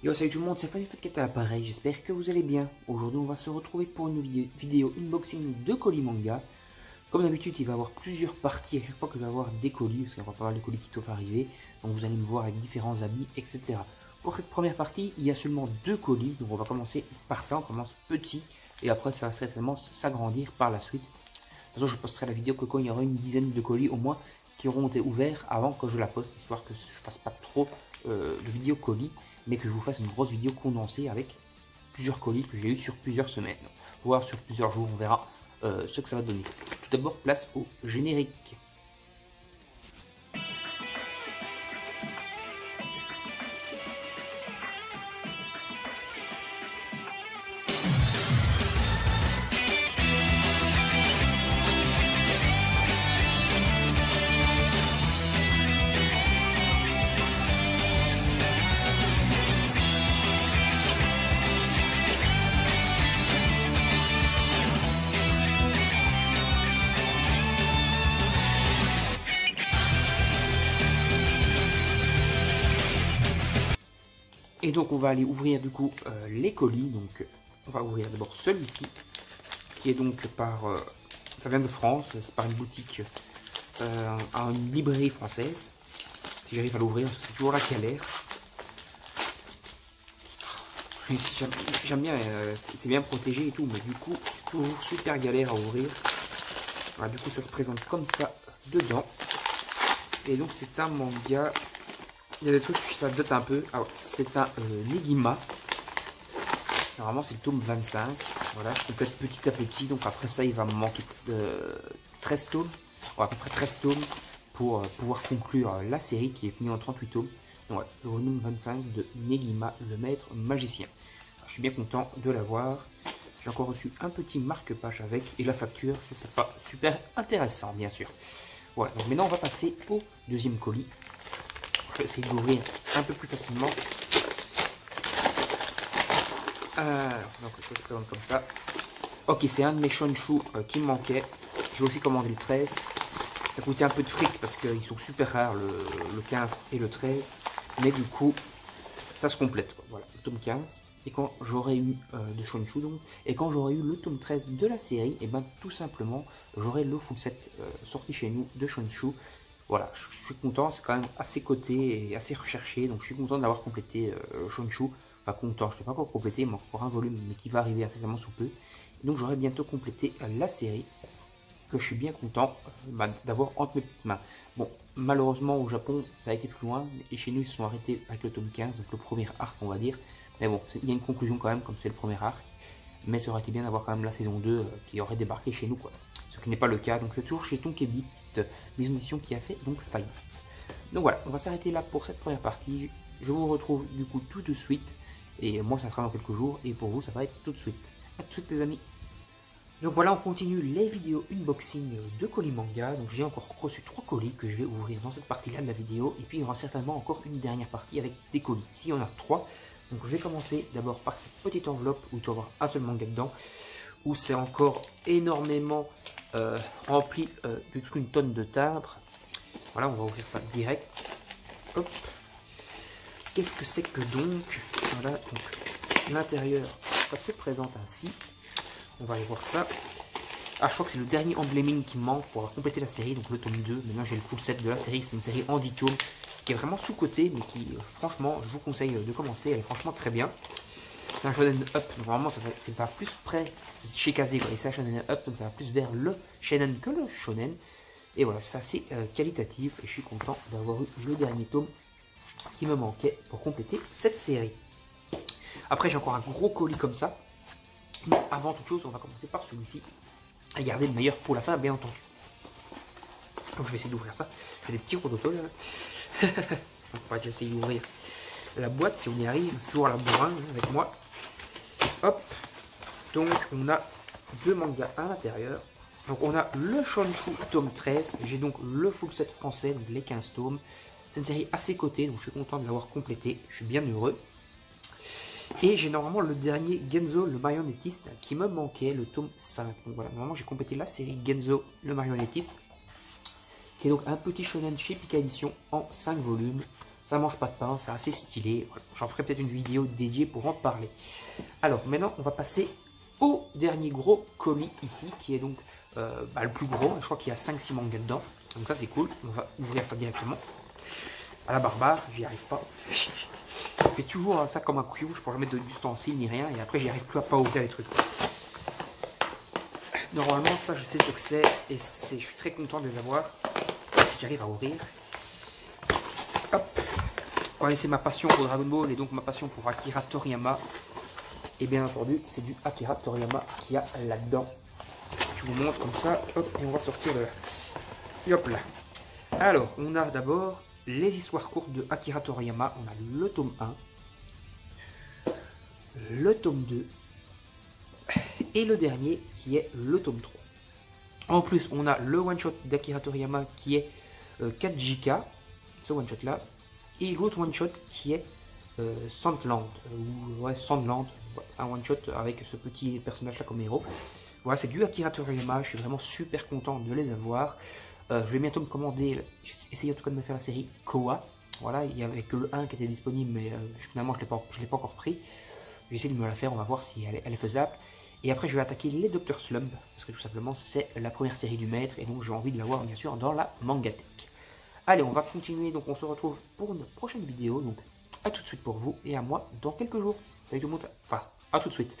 Yo, salut tout le monde, c'est Fanny Fatcat à l'appareil, j'espère que vous allez bien. Aujourd'hui on va se retrouver pour une vidéo unboxing de colis manga. Comme d'habitude il va y avoir plusieurs parties à chaque fois que je vais avoir des colis, parce qu'il y aura pas mal de colis qui doivent arriver. Donc vous allez me voir avec différents habits, etc. Pour cette première partie, il y a seulement 2 colis, donc on va commencer par ça, on commence petit. Et après ça va certainement s'agrandir par la suite. De toute façon je posterai la vidéo que quand il y aura une dizaine de colis au moins qui auront été ouverts avant que je la poste, histoire que je fasse pas trop de vidéos colis, mais que je vous fasse une grosse vidéo condensée avec plusieurs colis que j'ai eu sur plusieurs semaines, voire sur plusieurs jours, on verra ce que ça va donner. Tout d'abord, place au générique. Et donc on va aller ouvrir du coup les colis. Donc on va ouvrir d'abord celui-ci, qui est donc par, ça vient de France, c'est par une boutique, une librairie française. Si j'arrive à l'ouvrir, c'est toujours la galère. J'aime bien, c'est bien protégé et tout, mais du coup c'est toujours super galère à ouvrir. Voilà, du coup ça se présente comme ça dedans. Et donc c'est un manga. Il y a des trucs, ça date un peu. Ah ouais, c'est un Negima. Normalement, c'est le tome 25. Voilà, je complète petit à petit. Donc après ça, il va me manquer 13 tomes. Ouais, à peu près 13 tomes pour pouvoir conclure la série qui est finie en 38 tomes. Donc ouais, le volume 25 de Negima, le maître magicien. Alors, je suis bien content de l'avoir. J'ai encore reçu un petit marque-page avec. Et la facture, c'est pas super intéressant, bien sûr. Voilà, donc maintenant, on va passer au deuxième colis. Je vais essayer d'ouvrir un peu plus facilement. Donc ça se présente comme ça. Ok, c'est un de mes Shonshu qui me manquait. J'ai aussi commandé le 13. Ça coûtait un peu de fric parce qu'ils sont super rares, le 15 et le 13. Mais du coup, ça se complète, quoi. Voilà, le tome 15. Et quand j'aurai eu de Shonshu, donc, et quand j'aurai eu le tome 13 de la série, et ben tout simplement, j'aurai le full set sorti chez nous de Shonshu. Voilà, je suis content, c'est quand même assez coté et assez recherché, donc je suis content d'avoir complété Shonshu. Enfin content, je ne l'ai pas encore complété, il manque encore un volume, mais qui va arriver incessamment sous peu. Et donc j'aurai bientôt complété la série, que je suis bien content d'avoir entre mes petites mains. Bon, malheureusement au Japon, ça a été plus loin, et chez nous ils se sont arrêtés avec le tome 15, donc le premier arc on va dire. Mais bon, il y a une conclusion quand même, comme c'est le premier arc. Mais ça aurait été bien d'avoir quand même la saison 2 qui aurait débarqué chez nous, quoi. Ce qui n'est pas le cas, donc c'est toujours chez Tonkebi, petite maison d'édition qui a fait donc Fight. Donc voilà, on va s'arrêter là pour cette première partie. Je vous retrouve du coup tout de suite, et moi ça sera dans quelques jours, et pour vous ça va être tout de suite. A tout de suite les amis. Donc voilà, on continue les vidéos unboxing de colis manga. Donc j'ai encore reçu 3 colis que je vais ouvrir dans cette partie-là de la vidéo, et puis il y aura certainement encore une dernière partie avec des colis. Ici on a 3. Donc je vais commencer d'abord par cette petite enveloppe où il doit y avoir un seul manga dedans, où c'est encore énormément rempli de toute une tonne de timbres. Voilà, on va ouvrir ça direct. Hop. Qu'est-ce que c'est que donc? Voilà, donc l'intérieur, ça se présente ainsi. On va aller voir ça. Ah, je crois que c'est le dernier embléming qui me manque pour avoir complété la série, donc le tome 2. Maintenant j'ai le full set de la série, c'est une série en 10 tomes qui est vraiment sous-côté, mais qui franchement, je vous conseille de commencer, elle est franchement très bien. C'est un shonen up, donc normalement ça va plus près, c'est chez Kazé, et c'est un shonen up, donc ça va plus vers le shonen que le shonen. Et voilà, c'est assez qualitatif, et je suis content d'avoir eu le dernier tome qui me manquait pour compléter cette série. Après j'ai encore un gros colis comme ça, mais avant toute chose on va commencer par celui-ci, à garder le meilleur pour la fin bien entendu. Donc je vais essayer d'ouvrir ça, je fais des petits rototos là. On va déjà essayer d'ouvrir la boîte si on y arrive, c'est toujours à la bourrin avec moi. Hop, donc on a 2 mangas à l'intérieur. Donc on a le Shonshu tome 13, j'ai donc le full set français, donc les 15 tomes. C'est une série assez cotée, donc je suis content de l'avoir complété, je suis bien heureux. Et j'ai normalement le dernier Genzo, le marionnettiste, qui me manquait, le tome 5. Donc voilà, normalement j'ai complété la série Genzo, le marionnettiste, qui est donc un petit shonen chez Pika Edition en 5 volumes. Ça mange pas de pain, c'est assez stylé. Voilà. J'en ferai peut-être une vidéo dédiée pour en parler. Alors maintenant, on va passer au dernier gros colis ici, qui est donc le plus gros. Je crois qu'il y a 5-6 mangas dedans. Donc ça c'est cool. On va ouvrir ça directement. À la barbare, j'y arrive pas. Je fais toujours ça comme un couillou, je pourrais jamais mettre d'ustensiles ni rien. Et après j'y arrive plus à pas ouvrir les trucs. Normalement ça je sais ce que c'est. Et je suis très content de les avoir. Si j'arrive à ouvrir. Hop. Vous connaissez ma passion pour Dragon Ball et donc ma passion pour Akira Toriyama. Et bien entendu, c'est du Akira Toriyama qu'il y a là-dedans. Je vous montre comme ça. Hop, et on va sortir de là. Et hop là. Alors, on a d'abord les histoires courtes de Akira Toriyama. On a le tome 1, le tome 2 et le dernier qui est le tome 3. En plus, on a le one-shot d'Akira Toriyama qui est 4JK, ce one-shot là. Et l'autre one-shot qui est Sandland. Ouais, Sandland. Ouais, c'est un one-shot avec ce petit personnage là comme héros. Voilà, c'est du Akira Toriyama. Je suis vraiment super content de les avoir. Je vais bientôt me commander, essayer en tout cas de me faire la série Koa. Voilà, il y avait que le 1 qui était disponible, mais finalement je ne l'ai pas encore pris. Je vais essayer de me la faire, on va voir si elle est faisable. Et après je vais attaquer les Dr Slump, parce que tout simplement c'est la première série du maître, et donc j'ai envie de l'avoir bien sûr dans la Mangatech. Allez, on va continuer, donc on se retrouve pour une prochaine vidéo. Donc à tout de suite pour vous, et à moi dans quelques jours. Salut tout le monde, enfin à tout de suite.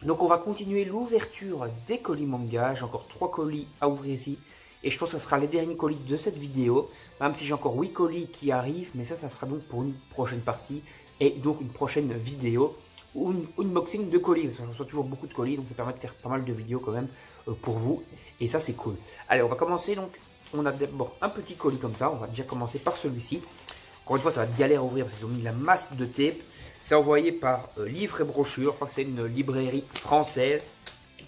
Donc on va continuer l'ouverture des colis manga. J'ai encore 3 colis à ouvrir ici. Et je pense que ce sera les derniers colis de cette vidéo. Même si j'ai encore 8 colis qui arrivent. Mais ça sera donc pour une prochaine partie. Et donc une prochaine vidéo. Ou une unboxing de colis. Parce que je reçois toujours beaucoup de colis. Donc ça permet de faire pas mal de vidéos quand même pour vous. Et ça c'est cool. Allez, on va commencer donc. On a d'abord un petit colis comme ça. On va déjà commencer par celui-ci. Encore une fois, ça va être galère à ouvrir parce qu'ils ont mis la masse de tape. C'est envoyé par Livre et Brochure. Je crois que c'est une librairie française.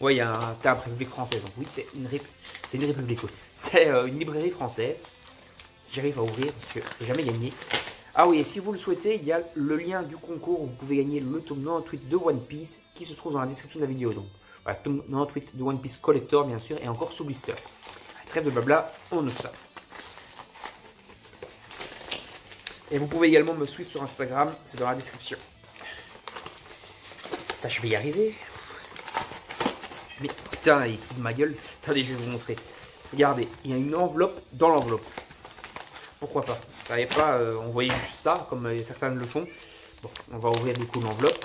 Oui, il y a un terme République française. Donc oui, c'est une république. Oui. C'est une librairie française. Si j'arrive à ouvrir, parce que je n'ai jamais gagné. Ah oui, et si vous le souhaitez, il y a le lien du concours où vous pouvez gagner le tome 98 de One Piece qui se trouve dans la description de la vidéo. Donc voilà, tome 98 de One Piece Collector, bien sûr, et encore sous blister. Trêve de blabla, on note ça. Et vous pouvez également me suivre sur Instagram, c'est dans la description. Putain, je vais y arriver. Mais putain, il fout de ma gueule. Attendez, je vais vous montrer. Regardez, il y a une enveloppe dans l'enveloppe. Pourquoi pas? Vous savez pas envoyer juste ça, comme certains le font. Bon, on va ouvrir du coup l'enveloppe.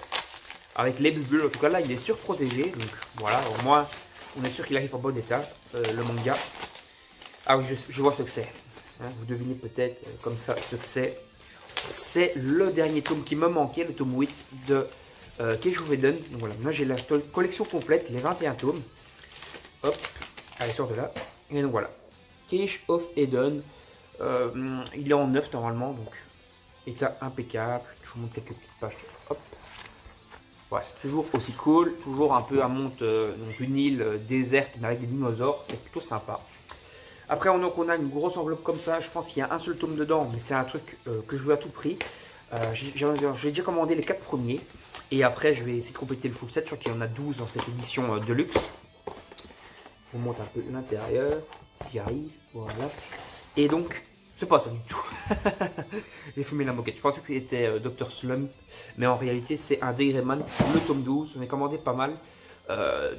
Avec les bulles, en tout cas là, il est surprotégé. Donc voilà, au moins, on est sûr qu'il arrive en bon état, le manga. Ah oui, je vois ce que c'est. Hein, vous devinez peut-être comme ça ce que c'est. C'est le dernier tome qui me manquait, le tome 8 de Cage of Eden. Donc voilà, moi j'ai la collection complète, les 21 tomes. Hop, allez, sort de là. Et donc voilà, Cage of Eden. Il est en 9 normalement, donc état impeccable. Je vous montre quelques petites pages. Hop. Voilà, c'est toujours aussi cool, toujours un peu à monte, donc une île déserte avec des dinosaures, c'est plutôt sympa. Après, on a une grosse enveloppe comme ça. Je pense qu'il y a un seul tome dedans, mais c'est un truc que je veux à tout prix. J'ai déjà commandé les 4 premiers. Et après, je vais essayer de compléter le full set. Je crois qu'il y en a 12 dans cette édition de luxe. Je vous montre un peu l'intérieur, si j'y arrive. Voilà. Et donc, c'est pas ça du tout. J'ai fumé la moquette. Je pensais que c'était Dr Slump. Mais en réalité, c'est un Dairyman, le tome 12. J'en ai commandé pas mal.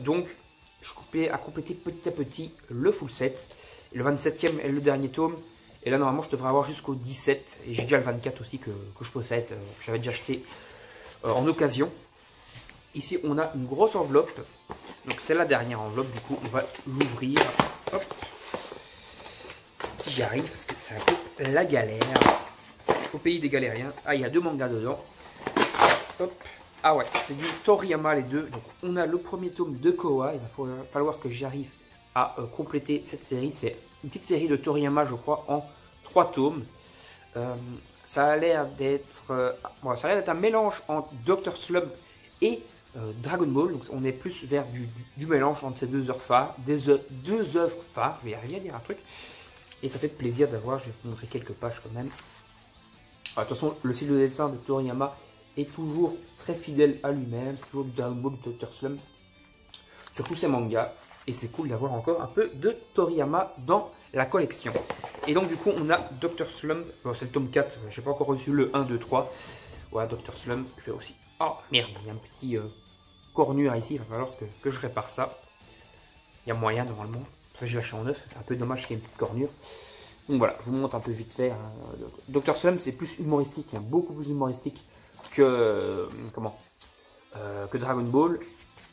Donc, je coupais à compléter petit à petit le full set. Le 27e est le dernier tome. Et là, normalement, je devrais avoir jusqu'au 17. Et j'ai déjà le 24 aussi que je possède. J'avais déjà acheté en occasion. Ici, on a une grosse enveloppe. Donc, c'est la dernière enveloppe. Du coup, on va l'ouvrir. Hop. Si j'y arrive, parce que c'est un peu la galère. Au pays des galériens. Ah, il y a 2 mangas dedans. Hop. Ah ouais, c'est du Toriyama les deux. Donc, on a le premier tome de Koa. Il va falloir que j'arrive à compléter cette série. C'est une petite série de Toriyama, je crois, en 3 tomes. Ça a l'air d'être un mélange entre Dr Slump et Dragon Ball. Donc on est plus vers du mélange entre ces deux œuvres phares. Deux œuvres phares, je vais arriver à dire un truc. Et ça fait plaisir d'avoir, je vais vous montrer quelques pages quand même. De toute façon, le style de dessin de Toriyama est toujours très fidèle à lui-même. Toujours Dragon Ball, Dr Slump. Sur tous ses mangas. Et c'est cool d'avoir encore un peu de Toriyama dans la collection. Et donc du coup on a Dr Slump, bon, c'est le tome 4, j'ai pas encore reçu le 1, 2, 3. Voilà, Dr Slump, je vais aussi... Oh merde, il y a un petit cornure ici, il va falloir que je répare ça. Il y a moyen normalement, ça j'ai lâché en neuf, c'est un peu dommage qu'il y ait une petite cornure. Donc voilà, je vous montre un peu vite fait. Hein. Dr Slump c'est plus humoristique, hein, beaucoup plus humoristique que... que Dragon Ball.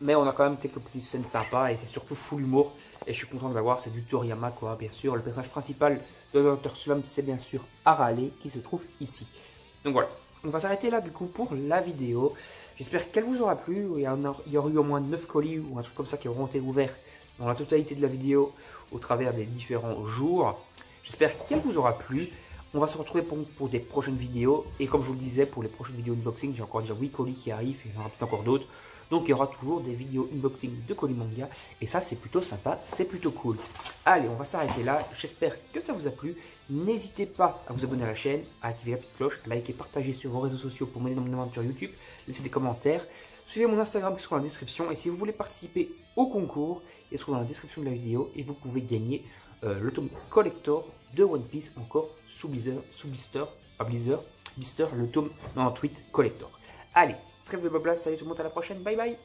Mais on a quand même quelques petites scènes sympas et c'est surtout full humour. Et je suis content de l'avoir, c'est du Toriyama quoi, bien sûr. Le personnage principal de Dr Slump, c'est bien sûr Arale qui se trouve ici. Donc voilà, on va s'arrêter là du coup pour la vidéo. J'espère qu'elle vous aura plu. Il y aura eu au moins 9 colis ou un truc comme ça qui auront été ouverts dans la totalité de la vidéo au travers des différents jours. J'espère qu'elle vous aura plu. On va se retrouver pour des prochaines vidéos. Et comme je vous le disais, pour les prochaines vidéos unboxing, j'ai encore déjà 8 colis qui arrivent et il y en aura peut-être encore d'autres. Donc il y aura toujours des vidéos unboxing de colis manga. Et ça c'est plutôt sympa, c'est plutôt cool. Allez, on va s'arrêter là. J'espère que ça vous a plu. N'hésitez pas à vous abonner à la chaîne, à activer la petite cloche, à liker, partager sur vos réseaux sociaux pour m'aider énormément sur YouTube. Laissez des commentaires. Suivez mon Instagram qui se trouve dans la description. Et si vous voulez participer au concours, il se trouve dans la description de la vidéo. Et vous pouvez gagner le tome collector de One Piece encore sous Blister, le tome 98 collector. Allez, trêve de blabla, salut tout le monde, à la prochaine, bye bye.